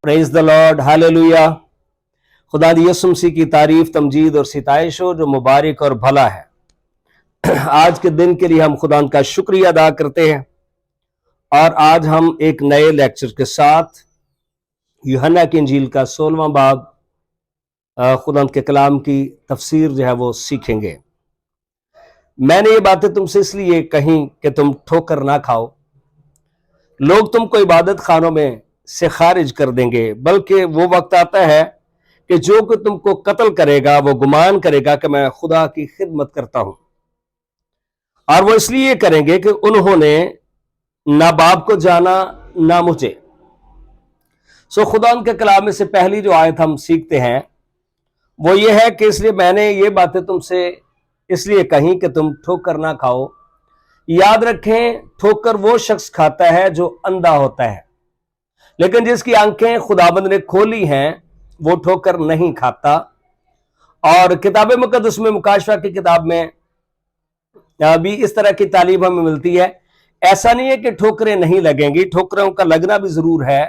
Praise the Lord, hallelujah. खुदा यीशु मसीह की तारीफ, तमजीद और सिताइश हो जो मुबारक और भला है। आज के दिन के लिए हम खुदा का शुक्रिया अदा करते हैं और आज हम एक नए लेक्चर के साथ यूहन्ना की इंजील का 16वां बाब खुदा के कलाम की तफसीर जो है वो सीखेंगे। मैंने ये बातें तुमसे इसलिए कही कि तुम ठोकर ना खाओ। लोग तुमको इबादत खानों में से खारिज कर देंगे, बल्कि वो वक्त आता है कि जो कि तुमको कत्ल करेगा वो गुमान करेगा कि मैं खुदा की खिदमत करता हूं, और वो इसलिए करेंगे कि उन्होंने ना बाप को जाना ना मुझे। सो खुदा के कलाम में से पहली जो आयत हम सीखते हैं वो ये है कि इसलिए मैंने ये बातें तुमसे इसलिए कही कि तुम ठोकर ना खाओ। याद रखें, ठोकर वो शख्स खाता है जो अंधा होता है, लेकिन जिसकी आंखें खुदाबंद ने खोली हैं वो ठोकर नहीं खाता। और किताब मुकद्दस में, मुकाशफा की किताब में भी इस तरह की तालीम हमें मिलती है। ऐसा नहीं है कि ठोकरें नहीं लगेंगी, ठोकरों का लगना भी जरूर है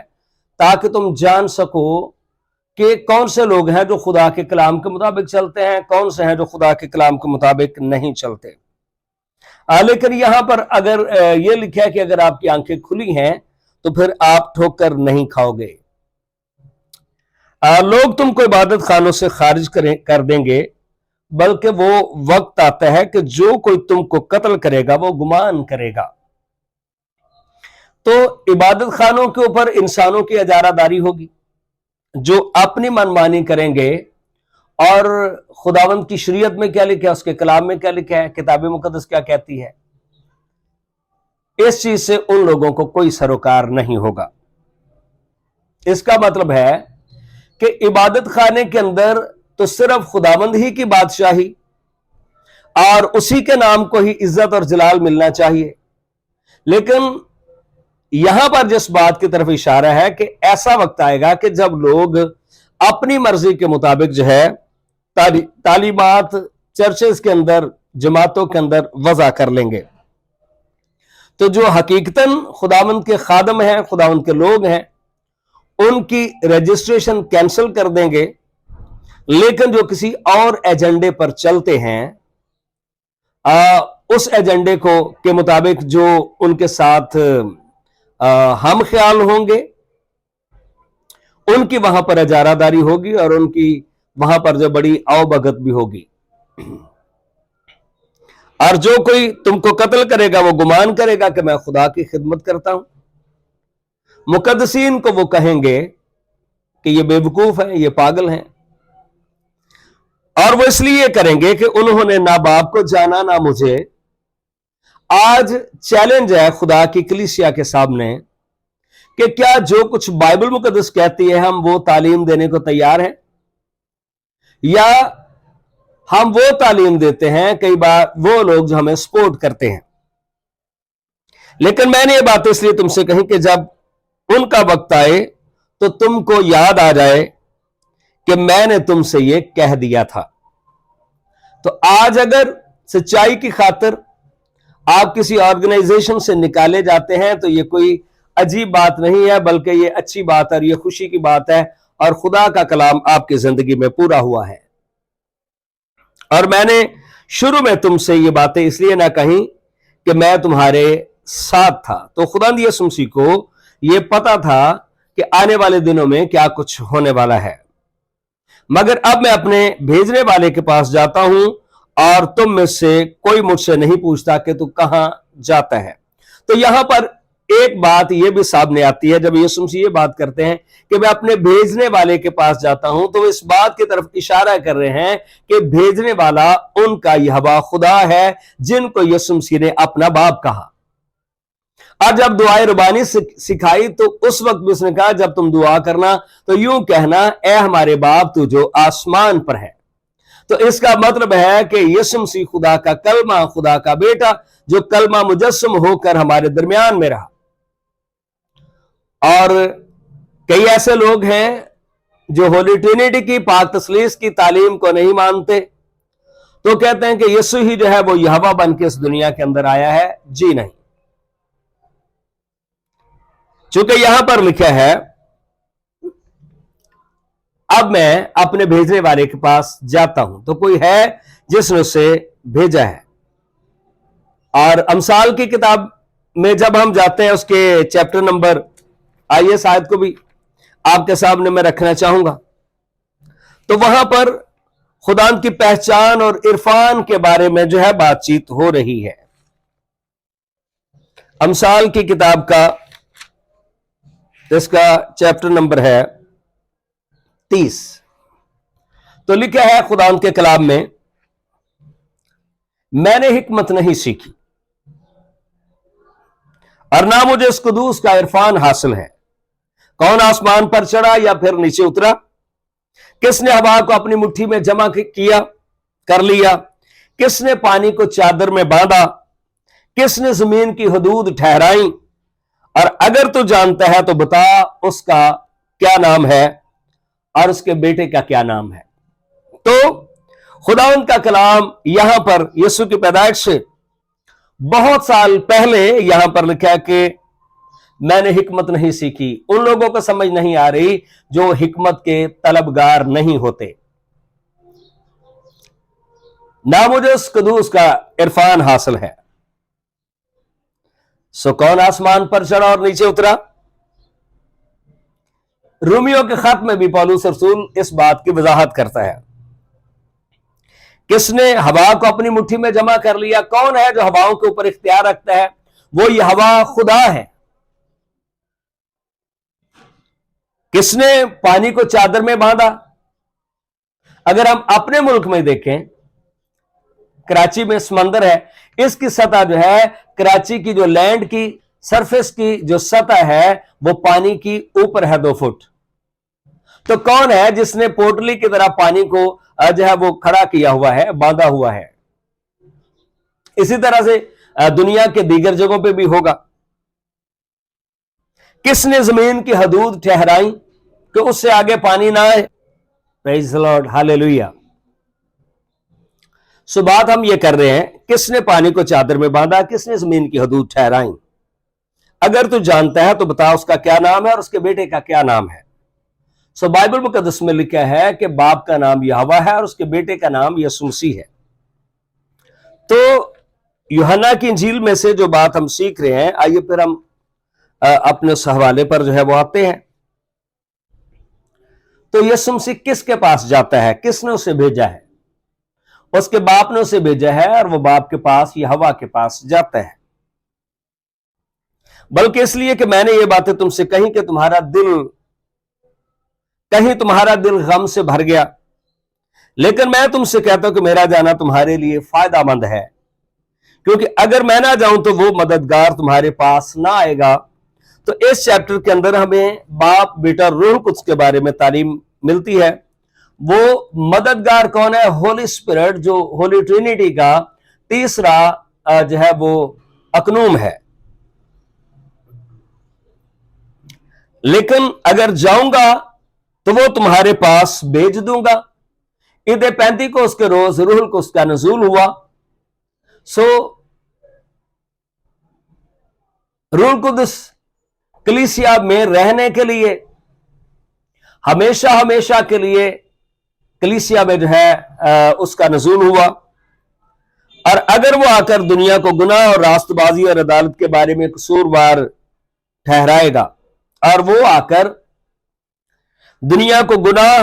ताकि तुम जान सको कि कौन से लोग हैं जो खुदा के कलाम के मुताबिक चलते हैं, कौन से हैं जो खुदा के कलाम के मुताबिक नहीं चलते। लेकिन यहां पर अगर ये लिखा है कि अगर आपकी आंखें खुली हैं तो फिर आप ठोकर नहीं खाओगे। लोग तुमको इबादत खानों से खारिज कर देंगे, बल्कि वो वक्त आता है कि जो कोई तुमको कत्ल करेगा वो गुमान करेगा। तो इबादत खानों के ऊपर इंसानों की इजारादारी होगी जो अपनी मनमानी करेंगे। और खुदावंद की शरीयत में क्या लिखा है, उसके कलाम में क्या लिखा है, किताब मुकद्दस क्या कहती है, इस चीज से उन लोगों को कोई सरोकार नहीं होगा। इसका मतलब है कि इबादत खाने के अंदर तो सिर्फ खुदावंद ही की बादशाही और उसी के नाम को ही इज्जत और जलाल मिलना चाहिए। लेकिन यहां पर जिस बात की तरफ इशारा है कि ऐसा वक्त आएगा कि जब लोग अपनी मर्जी के मुताबिक जो है तालीमात चर्चेस के अंदर, जमातों के अंदर वज़ा कर लेंगे। तो जो हकीकतन खुदावंद के खादम हैं, खुदावंद के लोग हैं, उनकी रजिस्ट्रेशन कैंसिल कर देंगे। लेकिन जो किसी और एजेंडे पर चलते हैं, उस एजेंडे को के मुताबिक जो उनके साथ हम ख्याल होंगे, उनकी वहां पर इजारादारी होगी और उनकी वहां पर जो बड़ी आवभगत भी होगी। और जो कोई तुमको कत्ल करेगा वो गुमान करेगा कि मैं खुदा की खिदमत करता हूं। मुकद्दसीन को वो कहेंगे कि ये बेवकूफ है, ये पागल हैं, और वो इसलिए करेंगे कि उन्होंने ना बाप को जाना ना मुझे। आज चैलेंज है खुदा की कलीसिया के सामने कि क्या जो कुछ बाइबल मुकद्दस कहती है हम वो तालीम देने को तैयार हैं, या हम वो तालीम देते हैं कई बार वो लोग जो हमें सपोर्ट करते हैं। लेकिन मैंने ये बात इसलिए तुमसे कही कि जब उनका वक्त आए तो तुमको याद आ जाए कि मैंने तुमसे ये कह दिया था। तो आज अगर सच्चाई की खातिर आप किसी ऑर्गेनाइजेशन से निकाले जाते हैं तो ये कोई अजीब बात नहीं है, बल्कि ये अच्छी बात है और ये खुशी की बात है, और खुदा का कलाम आपकी जिंदगी में पूरा हुआ है। और मैंने शुरू में तुमसे ये बातें इसलिए ना कही कि मैं तुम्हारे साथ था। तो खुदा यीशु मसीह को ये पता था कि आने वाले दिनों में क्या कुछ होने वाला है। मगर अब मैं अपने भेजने वाले के पास जाता हूं और तुम में से कोई मुझसे नहीं पूछता कि तू कहां जाता है। तो यहां पर एक बात यह भी सामने आती है, जब यीशु मसीह ये बात करते हैं कि मैं अपने भेजने वाले के पास जाता हूं, तो इस बात की तरफ इशारा कर रहे हैं कि भेजने वाला उनका यहोवा खुदा है, जिनको यीशु मसीह ने अपना बाप कहा। और जब दुआए रुबानी सिखाई तो उस वक्त भी उसने कहा जब तुम दुआ करना तो यूं कहना, ए हमारे बाप तू जो आसमान पर है। तो इसका मतलब है कि यीशु मसीह खुदा का कलमा, खुदा का बेटा, जो कलमा मुजस्सम होकर हमारे दरमियान में रहा। और कई ऐसे लोग हैं जो होली ट्रिनिटी की, पाक तसलीस की तालीम को नहीं मानते, तो कहते हैं कि यीशु ही जो है वो यहोवा बन के इस दुनिया के अंदर आया है। जी नहीं, चूंकि यहां पर लिखा है अब मैं अपने भेजने वाले के पास जाता हूं। तो कोई है जिसने उसे भेजा है। और अमसाल की किताब में जब हम जाते हैं, उसके चैप्टर नंबर, आइए इस आयत को भी आपके सामने मैं रखना चाहूंगा। तो वहां पर खुदा की पहचान और इरफान के बारे में जो है बातचीत हो रही है। अमसाल की किताब का इसका चैप्टर नंबर है 30। तो लिखा है खुदा के कलाम में, मैंने हिकमत नहीं सीखी और ना मुझे इस कुदूस का इरफान हासिल है। कौन आसमान पर चढ़ा या फिर नीचे उतरा? किसने हवा को अपनी मुट्ठी में जमा किया कर लिया? किसने पानी को चादर में बांधा? किसने जमीन की हदूद ठहराई? और अगर तू जानता है तो बता उसका क्या नाम है और उसके बेटे का क्या नाम है। तो खुदावंद का कलाम यहां पर यीशु की पैदाइश से बहुत साल पहले यहां पर लिखा है कि मैंने हिकमत नहीं सीखी। उन लोगों को समझ नहीं आ रही जो हिकमत के तलबगार नहीं होते। ना मुझे उस कुदूस का इरफान हासिल है। सो कौन आसमान पर चढ़ा और नीचे उतरा? रोमियो के खत में भी पौलुस रसूल इस बात की वजाहत करता है। किसने हवा को अपनी मुट्ठी में जमा कर लिया? कौन है जो हवाओं के ऊपर इख्तियार रखता है? वो ये हवा खुदा है। किसने पानी को चादर में बांधा? अगर हम अपने मुल्क में देखें, कराची में समंदर है, इसकी सतह जो है, कराची की जो लैंड की सरफेस की जो सतह है वो पानी की ऊपर है 2 फुट। तो कौन है जिसने पोटली की तरह पानी को जो है वो खड़ा किया हुआ है, बांधा हुआ है? इसी तरह से दुनिया के दीगर जगहों पे भी होगा। किसने जमीन की हदूद ठहराई कि उससे आगे पानी ना आए? Praise the Lord, hallelujah. So बात हम ये कर रहे हैं, किसने पानी को चादर में बांधा, किसने जमीन की हदूद ठहराई? अगर तू जानता है तो बता उसका क्या नाम है और उसके बेटे का क्या नाम है। सो बाइबल मुकद्दस में लिखा है कि बाप का नाम यहोवा है और उसके बेटे का नाम यीशु मसीह है। तो यूहन्ना की इंजील में से जो बात हम सीख रहे हैं, आइए फिर हम अपने उस हवाले पर जो है वो आते हैं। तो यीशु मसीह किसके पास जाता है? किसने उसे भेजा है? उसके बाप ने उसे भेजा है और वो बाप के पास यहोवा के पास जाता है। बल्कि इसलिए कि मैंने ये बातें तुमसे कही कि तुम्हारा दिल गम से भर गया। लेकिन मैं तुमसे कहता हूं कि मेरा जाना तुम्हारे लिए फायदामंद है, क्योंकि अगर मैं ना जाऊं तो वो मददगार तुम्हारे पास ना आएगा। तो इस चैप्टर के अंदर हमें बाप, बेटा, रूह कुद्स के बारे में तालीम मिलती है। वो मददगार कौन है? होली स्पिरिट, जो होली ट्रिनिटी का तीसरा जो है वो अकनूम है। लेकिन अगर जाऊंगा तो वो तुम्हारे पास भेज दूंगा। ईद पेंतीकोस्त के रोज रूहुल कुद्स का नज़ूल हुआ। सो रूहुल कुद्स कलीसिया में रहने के लिए हमेशा हमेशा के लिए कलीसिया में जो है उसका नज़ूल हुआ। और अगर वो आकर दुनिया को गुनाह और रास्तबाजी और अदालत के बारे में कसूरवार ठहराएगा, और वो आकर दुनिया को गुनाह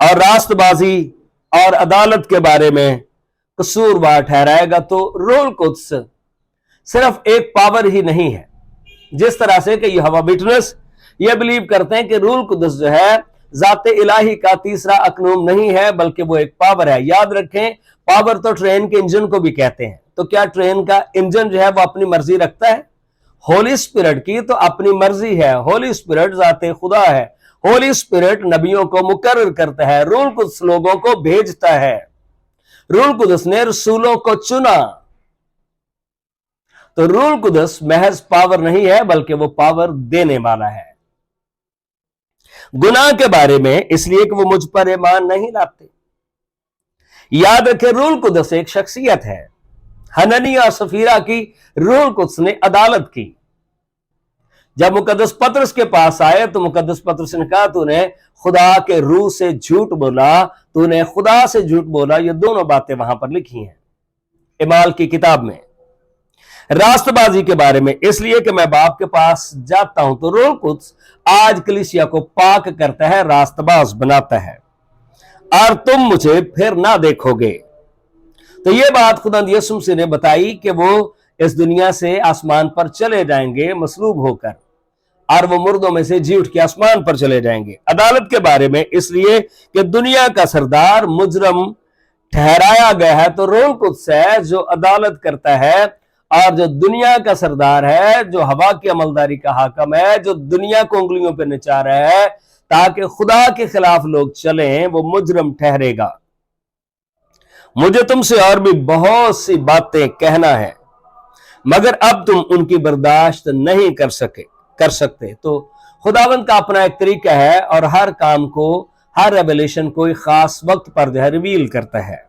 और रास्तबाजी और अदालत के बारे में कसूरवार ठहराएगा, तो रूहुल कुद्स सिर्फ एक पावर ही नहीं है। जिस तरह से कि यहोवा विटनेस ये बिलीव करते हैं कि रूहुल कुद्स जो है जाते इलाही का तीसरा अकनूम नहीं है, बल्कि वो एक पावर है। याद रखें, पावर तो ट्रेन के इंजन को भी कहते हैं। तो क्या ट्रेन का इंजन जो है वो अपनी मर्जी रखता है? होली स्पिरिट की तो अपनी मर्जी है। होली स्पिरिट जाते खुदा है। होली स्पिरिट नबियों को मुकर्रर करता है, रूहुल कुद्स लोगों को भेजता है। रूहुल कुद्स ने रसूलों को चुना। तो रूहुल कुद्स महज पावर नहीं है, बल्कि वो पावर देने वाला है। गुनाह के बारे में इसलिए कि वो मुझ पर ईमान नहीं लाते। याद रखें, रूहुल कुद्स एक शख्सियत है। हननिया और सफीरा की रूहुल कुद्स ने अदालत की। जब मुकद्दस पतरस के पास आए तो मुकद्दस पतरस ने कहा, तूने खुदा के रूह से झूठ बोला, तूने खुदा से झूठ बोला। ये दोनों बातें वहां पर लिखी हैं इमाल की किताब में। रास्तबाजी के बारे में, इसलिए कि मैं बाप के पास जाता हूं, तो रूह कुद्स आज कलीसिया को पाक करता है, रास्तबाज बनाता है, और तुम मुझे फिर ना देखोगे। तो ये बात खुदा यीशु मसीह ने बताई कि वो इस दुनिया से आसमान पर चले जाएंगे मसलूब होकर, और वो मुर्दों में से जी उठ के आसमान पर चले जाएंगे। अदालत के बारे में, इसलिए कि दुनिया का सरदार मुजरम ठहराया गया है, तो रूह कुद्स है जो अदालत करता है, और जो दुनिया का सरदार है, जो हवा की अमलदारी का हाकम है, जो दुनिया को उंगलियों पर नचा रहा है ताकि खुदा के खिलाफ लोग चलें, वो मुजरम ठहरेगा। मुझे तुमसे और भी बहुत सी बातें कहना है, मगर अब तुम उनकी बर्दाश्त नहीं कर सकते। तो खुदावंद का अपना एक तरीका है, और हर काम को, हर रेवलेशन को एक खास वक्त पर जो है रिवील करता है।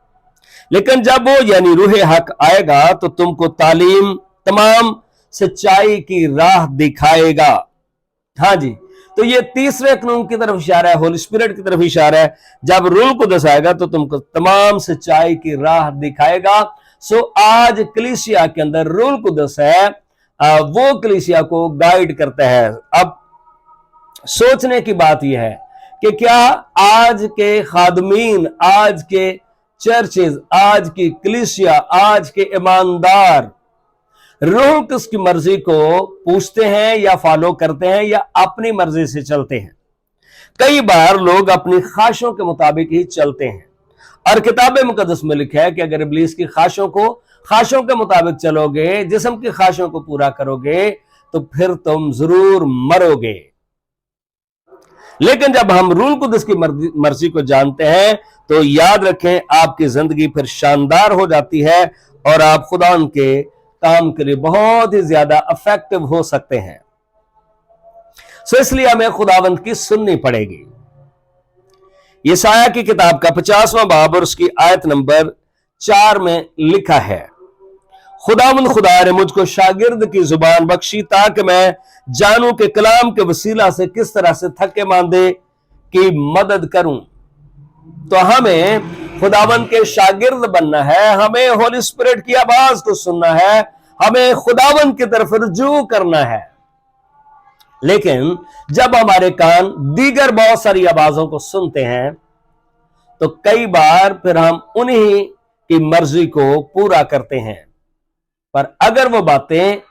लेकिन जब वो यानी रूह हक आएगा तो तुमको तमाम सच्चाई की राह दिखाएगा। हाँ जी, तो ये तीसरे कानून की तरफ इशारा है, होली स्पिरिट की तरफ इशारा है। जब रूह कुद्स आएगा तो तुमको तमाम सच्चाई की राह दिखाएगा। सो आज कलीसिया के अंदर रूह कुद्स है, वो कलीसिया को गाइड करता है। अब सोचने की बात यह है कि क्या आज के खादमीन, आज के चर्चेज, आज की कलीसिया, आज के ईमानदार रूह कुद्स की मर्जी को पूछते हैं या फॉलो करते हैं, या अपनी मर्जी से चलते हैं? कई बार लोग अपनी ख्वाहिशों के मुताबिक ही चलते हैं, और किताब मुकद्दस में लिखा है कि अगर इब्लीस की ख्वाहिशों के मुताबिक चलोगे, जिस्म की ख्वाहिशों को पूरा करोगे, तो फिर तुम जरूर मरोगे। लेकिन जब हम रूह कुद्स की मर्जी को जानते हैं तो याद रखें, आपकी जिंदगी फिर शानदार हो जाती है, और आप खुदा के काम के लिए बहुत ही ज्यादा इफेक्टिव हो सकते हैं। सो इसलिए हमें खुदावंद की सुननी पड़ेगी। यशायाह की किताब का 50वां बाब और उसकी आयत नंबर 4 में लिखा है, खुदावंद खुदा ने मुझको शागिर्द की जुबान बख्शी ताकि मैं जानूं कि कलाम के वसीला से किस तरह से थके मांदे की मदद करूं। तो हमें खुदावंद के शागिर्द बनना है, हमें होली स्पिरिट की आवाज को सुनना है, हमें खुदावंद की तरफ रुजू करना है। लेकिन जब हमारे कान दीगर बहुत सारी आवाजों को सुनते हैं तो कई बार फिर हम उन्हीं की मर्जी को पूरा करते हैं। पर अगर वो बातें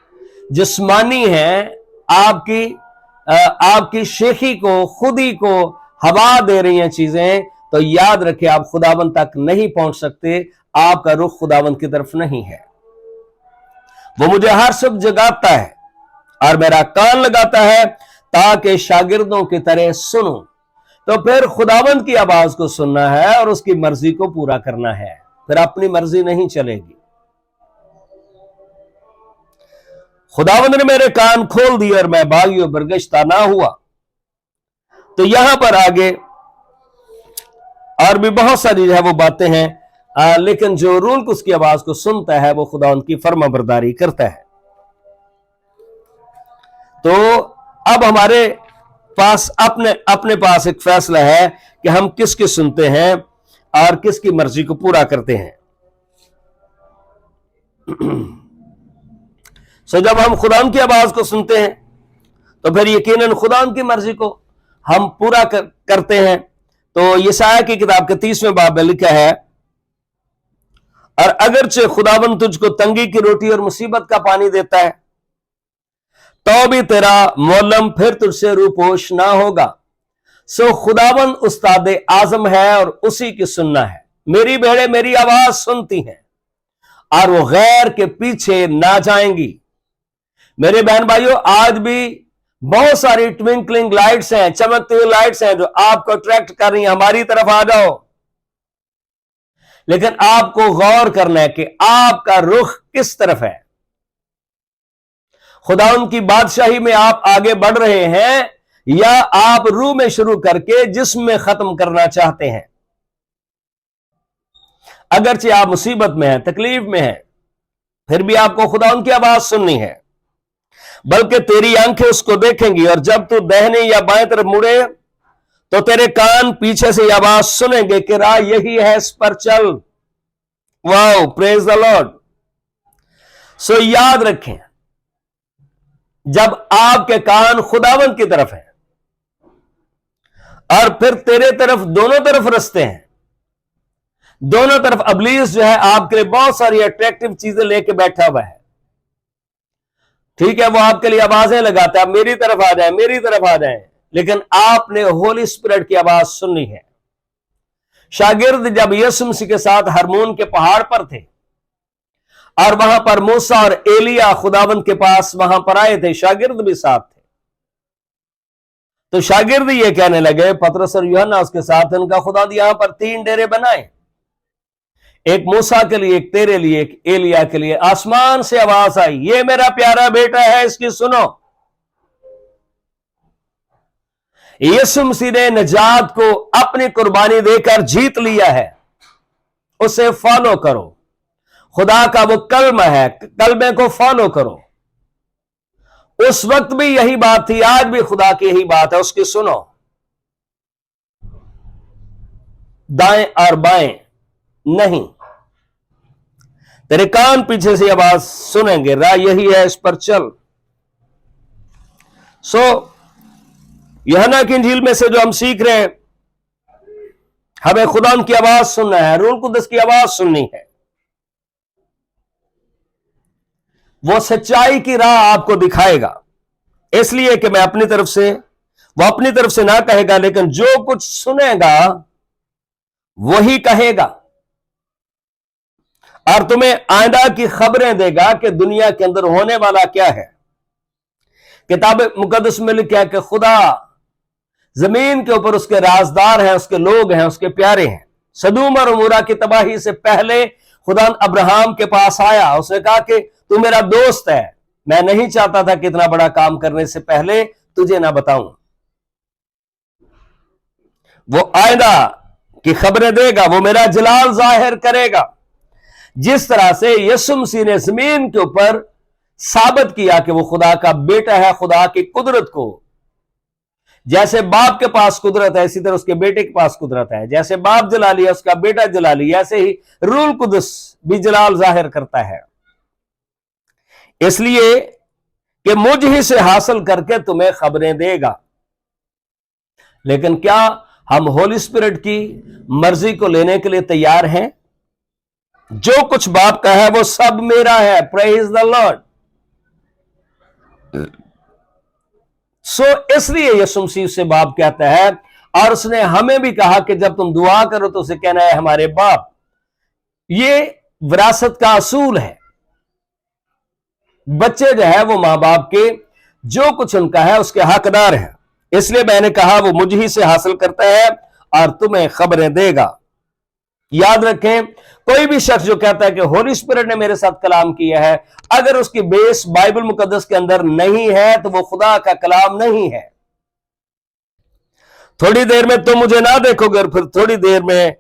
जिस्मानी हैं, आपकी शेखी को, खुदी को हवा दे रही हैं चीजें, तो याद रखें आप खुदावंद तक नहीं पहुंच सकते, आपका रुख खुदावंद की तरफ नहीं है। वो मुझे हर सुबह जगाता है और मेरा कान लगाता है ताकि शागिर्दों की तरह सुनूं। तो फिर खुदावंद की आवाज को सुनना है और उसकी मर्जी को पूरा करना है, फिर अपनी मर्जी नहीं चलेगी। खुदावंद ने मेरे कान खोल दिए और मैं भागियों बरगश्ता ना हुआ। तो यहां पर आगे और भी बहुत सारी जो है वो बातें हैं, लेकिन जो रूल को उसकी आवाज को सुनता है वो खुदावंद की फर्माबरदारी करता है। तो अब हमारे पास अपने पास एक फैसला है कि हम किसकी सुनते हैं और किसकी मर्जी को पूरा करते हैं। सो जब हम खुदावंद की आवाज को सुनते हैं तो फिर यकीनन खुदावंद की मर्जी को हम पूरा करते हैं। तो यशायाह की किताब के 30वें बाब में लिखा है, और अगरचे खुदावंद तुझको तंगी की रोटी और मुसीबत का पानी देता है तो भी तेरा मोलम फिर तुझसे रूपोश ना होगा। सो खुदावंद उस्ताद आजम है और उसी की सुनना है। मेरी भेड़ें मेरी आवाज सुनती हैं और वो गैर के पीछे ना जाएंगी। मेरे बहन भाइयों, आज भी बहुत सारी ट्विंकलिंग लाइट्स हैं, चमकती हुई लाइट्स हैं जो आपको अट्रैक्ट कर रही हैं, हमारी तरफ आ जाओ। लेकिन आपको गौर करना है कि आपका रुख किस तरफ है। खुदावंद की बादशाही में आप आगे बढ़ रहे हैं या आप रूह में शुरू करके जिस्म में खत्म करना चाहते हैं। अगरचे आप मुसीबत में हैं, तकलीफ में हैं, फिर भी आपको खुदावंद की आवाज सुननी है। बल्कि तेरी आंखें उसको देखेंगी, और जब तू दाहिने या बाएं तरफ मुड़े तो तेरे कान पीछे से आवाज सुनेंगे कि राह यही है, इस पर चल। Wow, praise the Lord. So याद रखें, जब आपके कान खुदावंद की तरफ है और फिर तेरे तरफ, दोनों तरफ रास्ते हैं, दोनों तरफ इब्लीस जो है आपके लिए बहुत सारी अट्रैक्टिव चीजें लेके बैठा हुआ है। ठीक है, वो आपके लिए आवाजें लगाता है, मेरी तरफ आ जाए, मेरी तरफ आ जाए, लेकिन आपने होली स्पिरिट की आवाज सुननी है। शागिर्द जब यीशु मसीह के साथ हरमोन के पहाड़ पर थे और वहां पर मूसा और एलिया खुदावंद के पास वहां पर आए थे, शागिर्द भी साथ थे, तो शागिर्द ये कहने लगे, पतरस और यूहन्ना उसके साथ, इनका खुदा यहां पर 3 डेरे बनाए, एक मूसा के लिए, एक तेरे लिए, एक एलिया के लिए। आसमान से आवाज आई, ये मेरा प्यारा बेटा है, इसकी सुनो। यीशु मसीह ने निजात को अपनी कुर्बानी देकर जीत लिया है, उसे फॉलो करो। खुदा का वो कलमा है, कलमे को फॉलो करो। उस वक्त भी यही बात थी, आज भी खुदा की यही बात है, उसकी सुनो। दाएं और बाएं नहीं, तेरे कान पीछे से आवाज सुनेंगे, राह यही है, इस पर चल। यूहन्ना की इंजील में से जो हम सीख रहे हैं, हमें खुदा की आवाज सुनना है, रूह कुदस की आवाज सुननी है। वो सच्चाई की राह आपको दिखाएगा, इसलिए कि मैं अपनी तरफ से, वो अपनी तरफ से ना कहेगा, लेकिन जो कुछ सुनेगा वही कहेगा, और तुम्हें आइंदा की खबरें देगा कि दुनिया के अंदर होने वाला क्या है। किताब मुकद्दस में लिखा है कि खुदा जमीन के ऊपर उसके राजदार हैं, उसके लोग हैं, उसके प्यारे हैं। सदूम और उमूरा की तबाही से पहले खुदा अब्राहम के पास आया, उसने कहा कि तू मेरा दोस्त है, मैं नहीं चाहता था कि इतना बड़ा काम करने से पहले तुझे ना बताऊं। वो आइंदा की खबरें देगा, वो मेरा जलाल जाहिर करेगा। जिस तरह से यीशु मसीह ने जमीन के ऊपर साबित किया कि वो खुदा का बेटा है, खुदा की कुदरत को, जैसे बाप के पास कुदरत है, इसी तरह उसके बेटे के पास कुदरत है। जैसे बाप जला लिया, उसका बेटा जला लिया, ऐसे ही रूह कुदस भी जलाल जाहिर करता है। इसलिए कि मुझ ही से हासिल करके तुम्हें खबरें देगा। लेकिन क्या हम होली स्पिरिट की मर्जी को लेने के लिए तैयार हैं? जो कुछ बाप का है वो सब मेरा है। Praise the Lord. इसलिए यीशु मसीह से बाप कहता है, और उसने हमें भी कहा कि जब तुम दुआ करो तो उसे कहना है हमारे बाप। ये विरासत का असूल है। बच्चे जो है वो मां बाप के जो कुछ उनका है उसके हकदार हैं। इसलिए मैंने कहा वो मुझ ही से हासिल करता है और तुम्हें खबरें देगा। याद रखें, कोई भी शख्स जो कहता है कि होली स्पिरिट ने मेरे साथ कलाम किया है, अगर उसकी बेस बाइबल मुकद्दस के अंदर नहीं है तो वो खुदा का कलाम नहीं है। थोड़ी देर में तुम मुझे ना देखोगे और फिर थोड़ी देर में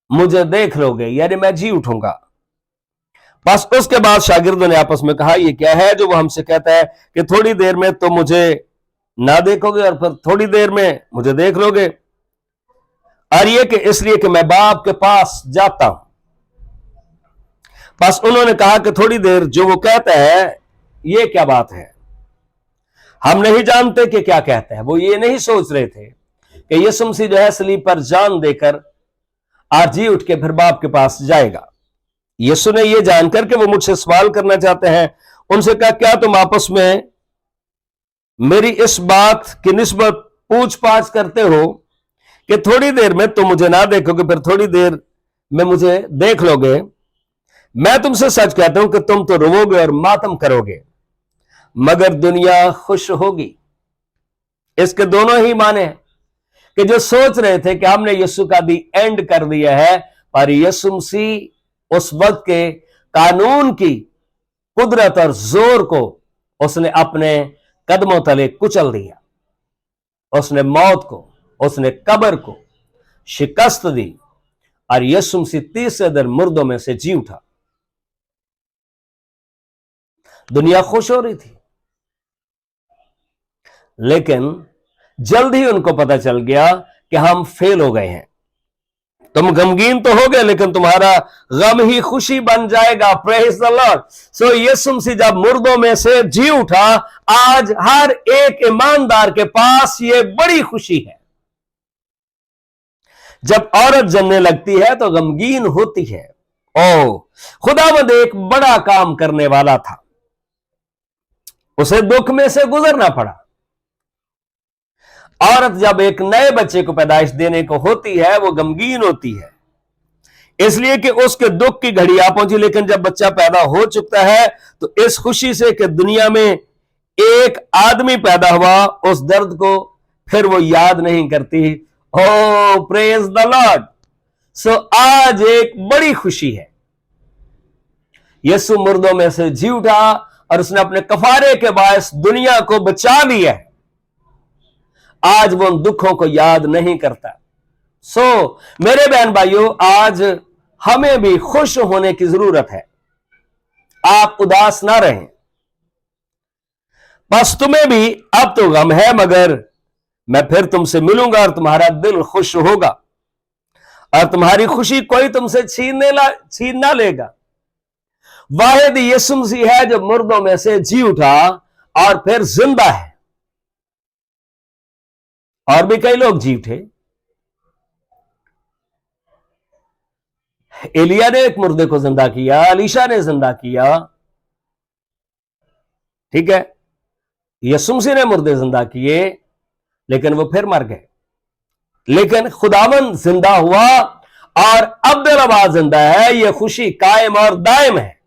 मुझे देख लोगे, यानी मैं जी उठूंगा। बस उसके बाद शागिर्दों ने आपस में कहा, ये क्या है जो वो हमसे कहता है कि थोड़ी देर में तुम मुझे ना देखोगे और फिर थोड़ी देर में मुझे देख लोगे, और ये कि इसलिए कि मैं बाप के पास जाता हूं। बस उन्होंने कहा कि थोड़ी देर जो वो कहता है ये क्या बात है, हम नहीं जानते कि क्या कहता है। वो ये नहीं सोच रहे थे कि यीशु मसीह जो है सलीब पर जान देकर आज जी उठ के फिर बाप के पास जाएगा। यीशु ने ये जानकर कि वो मुझसे सवाल करना चाहते हैं, उनसे कहा, क्या तुम आपस में मेरी इस बात की निस्बत पूछ पाछ करते हो कि थोड़ी देर में तुम मुझे ना देखोगे फिर थोड़ी देर में मुझे देख लोगे? मैं तुमसे सच कहता हूं कि तुम तो रोओगे और मातम करोगे, मगर दुनिया खुश होगी। इसके दोनों ही माने कि जो सोच रहे थे कि हमने यीशु का दी एंड कर दिया है, पर यीशु मसीह उस वक्त के कानून की कुदरत और जोर को उसने अपने कदमों तले कुचल दिया। उसने मौत को, उसने कब्र को शिकस्त दी और यीशु मसीह तीसरे दिन मुर्दों में से जी उठा। दुनिया खुश हो रही थी, लेकिन जल्द ही उनको पता चल गया कि हम फेल हो गए हैं। तुम गमगीन तो हो गए, लेकिन तुम्हारा गम ही खुशी बन जाएगा। Praise the Lord. सो यीशु मसीह जब मुर्दों में से जी उठा, आज हर एक ईमानदार के पास ये बड़ी खुशी है। जब औरत जलने लगती है तो गमगीन होती है। ओ, खुदावंद एक बड़ा काम करने वाला था, उसे दुख में से गुजरना पड़ा। औरत जब एक नए बच्चे को पैदाइश देने को होती है, वो गमगीन होती है, इसलिए कि उसके दुख की घड़ी आ पहुंची। लेकिन जब बच्चा पैदा हो चुका है तो इस खुशी से कि दुनिया में एक आदमी पैदा हुआ, उस दर्द को फिर वो याद नहीं करती। ओ प्रेज द लॉर्ड। सो आज एक बड़ी खुशी है, यीशु मुर्दों में से जी उठा और उसने अपने कफारे के बायस दुनिया को बचा लिया है। आज वो उन दुखों को याद नहीं करता। सो मेरे बहन भाइयों, आज हमें भी खुश होने की जरूरत है। आप उदास ना रहें। बस तुम्हें भी अब तो गम है, मगर मैं फिर तुमसे मिलूंगा और तुम्हारा दिल खुश होगा और तुम्हारी खुशी कोई तुमसे छीन ना लेगा। वाहिद यीशु मसीह है जो मुर्दों में से जी उठा और फिर जिंदा है। और भी कई लोग जी उठे। एलिया ने एक मुर्दे को जिंदा किया, अलीशा ने जिंदा किया, ठीक है। यीशु मसीह ने मुर्दे जिंदा किए, लेकिन वो फिर मर गए। लेकिन खुदावंद जिंदा हुआ और अब्दुल जिंदा है। यह खुशी कायम और दायम है।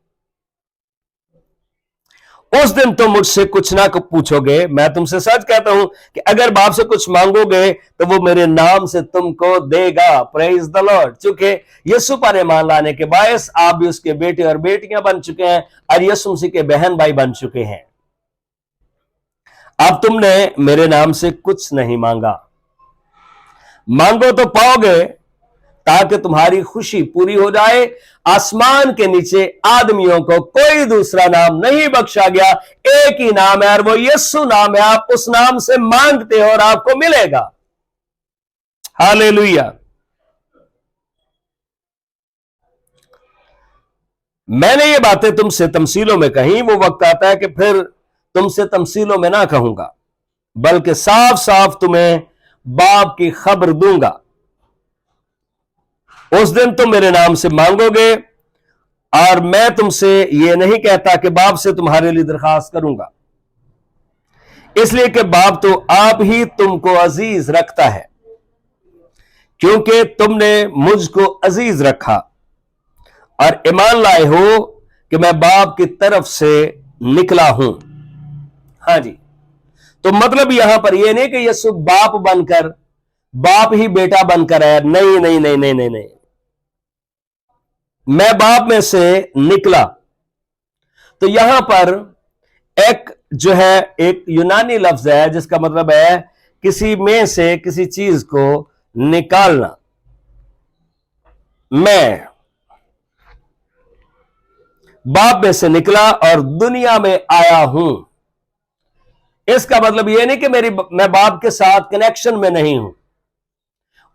उस दिन तुम मुझसे कुछ ना पूछोगे। मैं तुमसे सच कहता हूं कि अगर बाप से कुछ मांगोगे तो वो मेरे नाम से तुमको देगा। Praise the Lord. चूंकि यीशु पर ईमान लाने के बायस आप भी उसके बेटे और बेटियां बन चुके हैं और यीशु मसीह के बहन भाई बन चुके हैं। अब तुमने मेरे नाम से कुछ नहीं मांगा, मांगो तो पाओगे, ताकि तुम्हारी खुशी पूरी हो जाए। आसमान के नीचे आदमियों को कोई दूसरा नाम नहीं बख्शा गया, एक ही नाम है और वो यीशु नाम है। आप उस नाम से मांगते हो और आपको मिलेगा। हालेलुया। मैंने ये बातें तुमसे तमसीलों में कही। वो वक्त आता है कि फिर तुमसे तमसीलों में ना कहूंगा, बल्कि साफ साफ तुम्हें बाप की खबर दूंगा। उस दिन तुम मेरे नाम से मांगोगे और मैं तुमसे यह नहीं कहता कि बाप से तुम्हारे लिए दरखास्त करूंगा, इसलिए कि बाप तो आप ही तुमको अजीज रखता है, क्योंकि तुमने मुझको अजीज रखा और ईमान लाए हो कि मैं बाप की तरफ से निकला हूं। हाँ जी। तो मतलब यहां पर यह नहीं कि यीशु बाप बनकर, बाप ही बेटा बनकर है। नहीं नहीं नहीं नहीं नहीं नहीं, मैं बाप में से निकला। तो यहां पर एक जो है एक यूनानी लफ्ज है जिसका मतलब है किसी में से किसी चीज को निकालना। मैं बाप में से निकला और दुनिया में आया हूं। इसका मतलब यह नहीं कि मैं बाप के साथ कनेक्शन में नहीं हूं,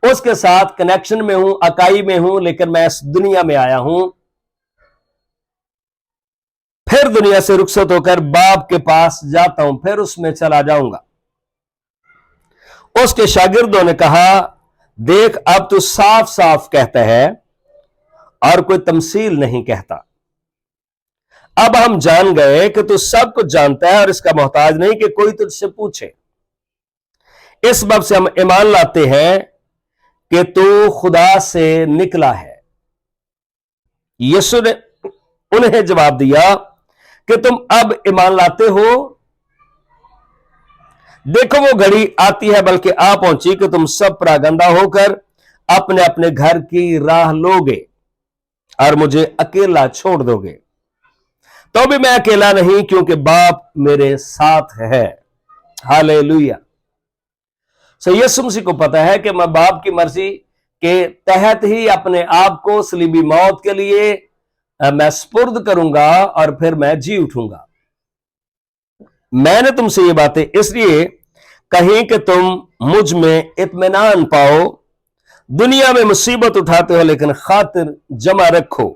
उसके साथ कनेक्शन में हूं, अकाई में हूं, लेकिन मैं इस दुनिया में आया हूं। फिर दुनिया से रुखसत होकर बाप के पास जाता हूं, फिर उसमें चला जाऊंगा। उसके शागिर्दों ने कहा, देख अब तू साफ साफ कहता है और कोई तमसील नहीं कहता। अब हम जान गए कि तू सब कुछ जानता है और इसका मोहताज नहीं कि कोई तुझसे पूछे। इस बात से हम ईमान लाते हैं कि तू खुदा से निकला है। यीशु ने उन्हें जवाब दिया कि तुम अब ईमान लाते हो। देखो वो घड़ी आती है, बल्कि आ पहुंची, कि तुम सब परागंदा होकर अपने अपने घर की राह लोगे और मुझे अकेला छोड़ दोगे। तो भी मैं अकेला नहीं, क्योंकि बाप मेरे साथ है। हालेलुया। सो यीशु मसीह को पता है कि मैं बाप की मर्जी के तहत ही अपने आप को सलीबी मौत के लिए मैं सुपुर्द करूंगा और फिर मैं जी उठूंगा। मैंने तुमसे ये बातें इसलिए कहीं कि तुम मुझ में इत्मीनान पाओ। दुनिया में मुसीबत उठाते हो लेकिन खातिर जमा रखो।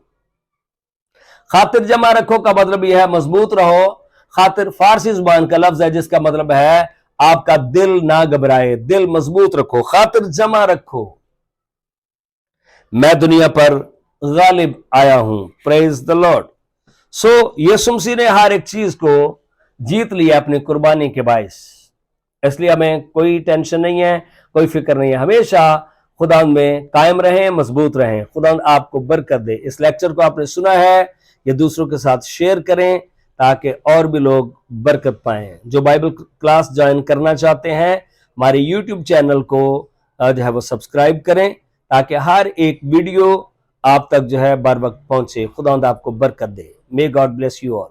खातिर जमा रखो का मतलब यह है मजबूत रहो। खातिर फारसी जुबान का लफ्ज है जिसका मतलब है आपका दिल ना घबराए, दिल मजबूत रखो, खातिर जमा रखो। मैं दुनिया पर गालिब आया हूं। Praise the Lord. सो यीशु मसीह ने हर एक चीज को जीत लिया अपनी कुर्बानी के बायस, इसलिए हमें कोई टेंशन नहीं है, कोई फिक्र नहीं है। हमेशा खुदा में कायम रहें, मजबूत रहें। खुदा आपको बरकत दे। इस लेक्चर को आपने सुना है, ये दूसरों के साथ शेयर करें ताकि और भी लोग बरकत पाएं। जो बाइबल क्लास ज्वाइन करना चाहते हैं हमारे यूट्यूब चैनल को जो है वो सब्सक्राइब करें ताकि हर एक वीडियो आप तक जो है बर वक्त पहुंचे। खुदा आपको बरकत दे। May God bless you all.